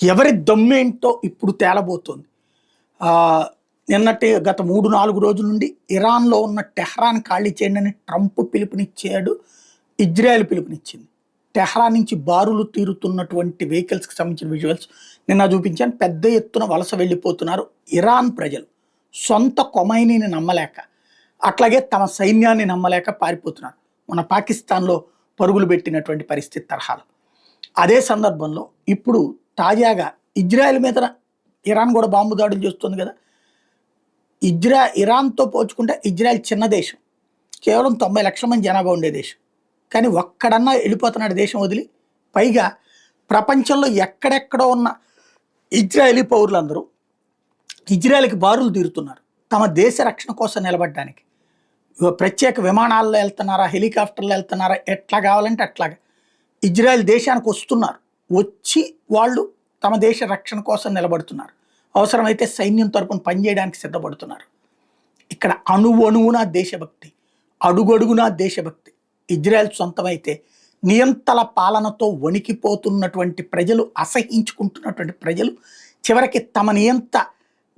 ఎవరి దమ్మేంటో ఇప్పుడు తేలబోతోంది. గత 3-4 రోజుల నుండి ఇరాన్‌లో ఉన్న టెహ్రాన్ ఖాళీ చేయండి అని ట్రంప్ పిలుపునిచ్చాడు. ఇజ్రాయెల్ పిలుపునిచ్చింది. టెహ్రాన్ నుంచి బారులు తీరుతున్నటువంటి వెహికల్స్‌కి సంబంధించిన విజువల్స్ నిన్న చూపించాను. పెద్ద ఎత్తున వలస వెళ్ళిపోతున్నారు ఇరాన్ ప్రజలు. సొంత ఖొమైనీని నమ్మలేక, అట్లాగే తమ సైన్యాన్ని నమ్మలేక పారిపోతున్నారు. మన పాకిస్తాన్‌లో పరుగులు పెట్టినటువంటి పరిస్థితి తరహాలో. అదే సందర్భంలో ఇప్పుడు తాజాగా ఇజ్రాయెల్ మీద ఇరాన్ కూడా బాంబు దాడులు చేస్తుంది కదా. ఇరాన్తో పోల్చుకుంటే ఇజ్రాయెల్ చిన్న దేశం, కేవలం 90 లక్షల మంది జనాభా ఉండే దేశం. కానీ ఒక్కడన్నా వెళ్ళిపోతున్నాడు దేశం వదిలి. పైగా ప్రపంచంలో ఎక్కడెక్కడో ఉన్న ఇజ్రాయేలీ పౌరులందరూ ఇజ్రాయెల్కి బారులు తీరుతున్నారు తమ దేశ రక్షణ కోసం నిలబడడానికి. ప్రత్యేక విమానాల్లో వెళ్తున్నారా, హెలికాప్టర్లో వెళ్తున్నారా, ఎట్లా కావాలంటే అట్లాగా ఇజ్రాయెల్ దేశానికి వస్తున్నారు. వచ్చి వాళ్ళు తమ దేశ రక్షణ కోసం నిలబడుతున్నారు. అవసరమైతే సైన్యం తరపున పనిచేయడానికి సిద్ధపడుతున్నారు. ఇక్కడ అణువణువున దేశభక్తి, అడుగడుగున దేశభక్తి. ఇజ్రాయెల్ సొంతమైతే నియంతల పాలనతో వణికిపోతున్నటువంటి ప్రజలు, అసహించుకుంటున్నటువంటి ప్రజలు చివరికి తమ నియంత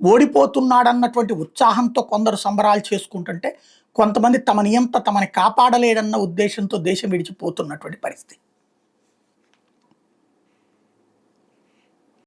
ఓడిపోతున్నాడన్నటువంటి ఉత్సాహంతో కొందరు సంబరాలు చేసుకుంటుంటే, కొంతమంది తమ నియంత తమని కాపాడలేడన్న ఉద్దేశంతో దేశం విడిచిపోతున్నటువంటి పరిస్థితి.